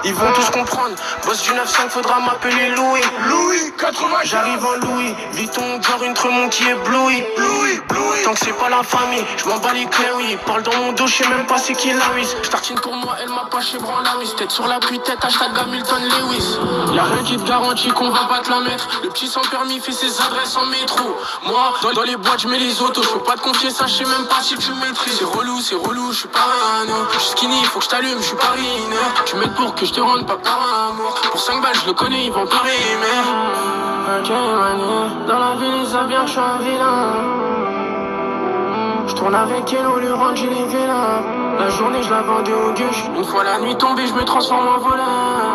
Ils vont tous comprendre. Boss du 9-5, faudra m'appeler Louis. Louis, 80. J'arrive en Louis. Vuitton, genre une Tremont qui est Blouis. Tant que c'est pas la famille, je m'en bats les clés, oui. Parle dans mon dos, je sais même pas c'est qui Lewis. J'tartine pour moi, elle m'a pas chez Branlamis. Tête sur la pluie, tête, hashtag Hamilton Lewis. Y'a rien qui te garantit qu'on va pas te la mettre. Le petit sans permis fait ses adresses en métro. Moi, dans les boîtes, je mets les autos. Je peux pas te confier ça, je sais même pas si tu maîtrises. C'est relou, je suis pas un Je suis skinny, faut que je t'allume, je suis pas ruiné. Tu m'aides pour que je te rende pas par amour. Pour 5 balles, je le connais, ils vont pas rimer. Ok, manie, dans la ville, ils savent bien que je suis un vilain. J'tourne avec elle, au lui rendre, j'ai les vélins. La journée, je la vendais au gueuche. Une fois la nuit tombée, je me transforme en voleur.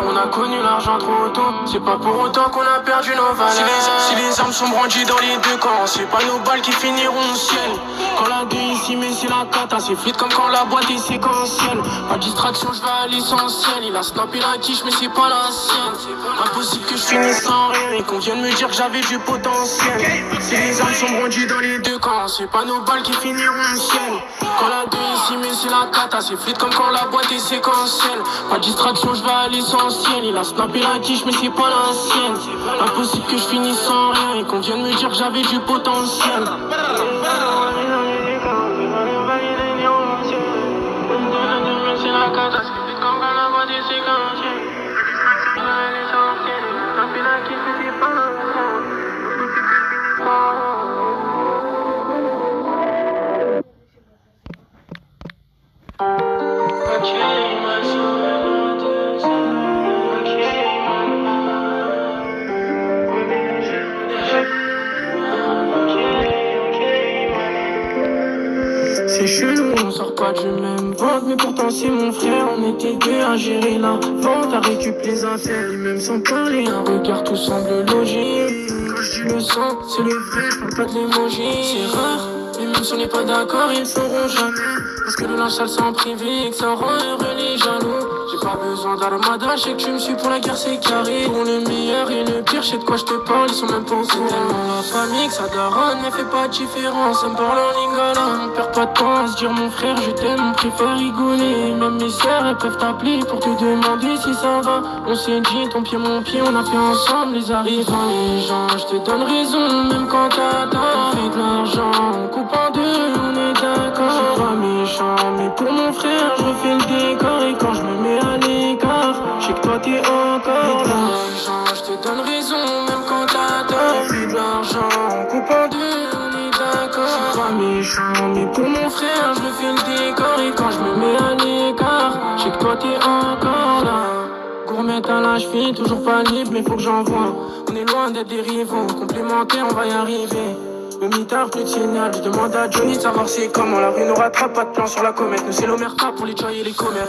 On a connu l'argent trop tôt. C'est pas pour autant qu'on a perdu nos valeurs. Si les armes sont brandies dans les deux camps, c'est pas nos balles qui finiront au ciel. Quand la deux ici, mais c'est la cata. C'est fluide comme quand la boîte est séquentielle. Pas de distraction, je vais à l'essentiel. Il a snappé la quiche, mais c'est pas la sienne. Impossible que je finisse sans rien et qu'on vienne me dire que j'avais du potentiel. Si les armes sont brandies dans les deux camps, c'est pas nos balles qui finiront au ciel. Quand la deux ici, mais c'est la cata. C'est fluide comme quand la boîte est séquentielle. Pas de distraction, je vais à l'essentiel. Il a snappé la quiche, mais c'est pas la sienne. Impossible que je finisse sans rien et qu'on vienne me dire que j'avais du potentiel. C'est la cata, c'est vite comme quand la boîte est séquentielle. Il a l'essentiel, il a tapé la quiche, mais c'est pas la c'est chelou, on sort pas du même ventre, mais pourtant c'est mon frère. On était deux à gérer la vente, à récupérer les affaires, et même sans parler, un regard tout semble logique. Quand je dis le sang, c'est le vrai, je parle pas de l'émoji. C'est rare, mais même si on n'est pas d'accord, ils le sauront jamais. Parce que le linge sale c'est en privé et que ça rend heureux les jaloux. J'ai pas besoin d'armada, je sais que tu me suis pour la guerre, c'est carré. Pour le meilleur et le pire, je sais de quoi je te parle, ils sont même pas au courant. Tellement la famille que ça daronne, ne fait pas de différence. Ça me parle en lingala, on perd pas de temps à se dire mon frère, je t'aime, on préfère rigoler. Même mes sœurs, elles peuvent t'appeler pour te demander si ça va. On s'est dit, ton pied, mon pied, on a fait ensemble les arrivants. Les gens, je te donne raison, même quand t'as fait de l'argent. On coupe en deux, on est d'accord. Je suis pas méchant, mais pour mon frère, je fais le décor. Et quand je me mets à l'écart, je sais que toi t'es encore là. Les gens, je te donne raison, même quand t'as fait de l'argent. On coupe en deux, on est d'accord. Je suis pas méchant, mais pour mon frère, je fais le décor. Et quand je me mets à l'écart, je sais que toi t'es encore là. Gourmette à la cheville, toujours pas libre, mais faut que j'envoie. On est loin d'être des rivaux, complémentaires, on va y arriver. Le mitard, plus de signal, je demande à Johnny de savoir c'est comment. La rue nous rattrape, pas de plan sur la comète. Nous c'est l'omerta pour les joy et les commères.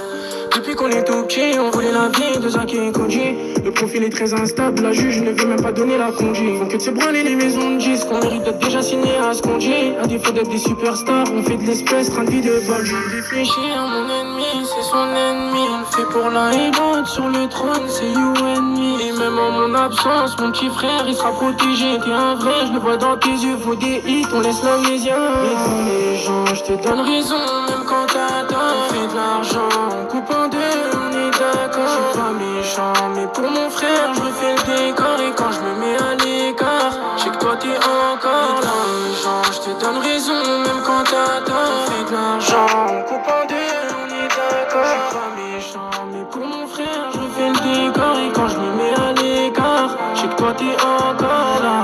Depuis qu'on est tout petit, on voulait la vie de Zach et Koji. Le profil est très instable, la juge ne veut même pas donner la congé. Faut que de se branler les maisons de disques, on mérite d'être déjà signé à ce qu'on dit. À défaut d'être des superstars, on fait de l'espèce, train de vie de balle. Je réfléchis à mon ennemi, c'est son ennemi. On le fait pour la et sur le trône, c'est you and me. Et même en mon absence, mon petit frère, il sera protégé. T'es un vrai, je le vois dans tes yeux, faut des hits, on laisse l'amnésia. Et dans les gens, je te donne raison, même quand t'as tort. On fait de l'argent, on coupe en deux, on est d'accord. Je suis pas méchant, mais pour mon frère, je fais le décor. Et quand je me mets à l'écart, je sais que toi t'es encore là. Les gens, je te donne raison, même quand t'as tort. On fait de l'argent, on coupe en deux, on est d'accord. Je suis pas méchant, mais pour mon frère, je fais le décor. Et quand je me mets à l'écart, je sais que toi t'es encore là.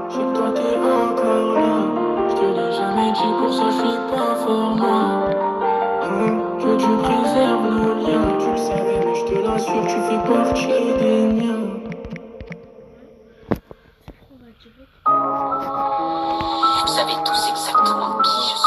Je sais que toi t'es encore là. Je te l'ai jamais dit, pour ça je suis pas fort moi. Que tu préserves nos liens, tu le savais, mais je te l'assure, tu fais partie des miens.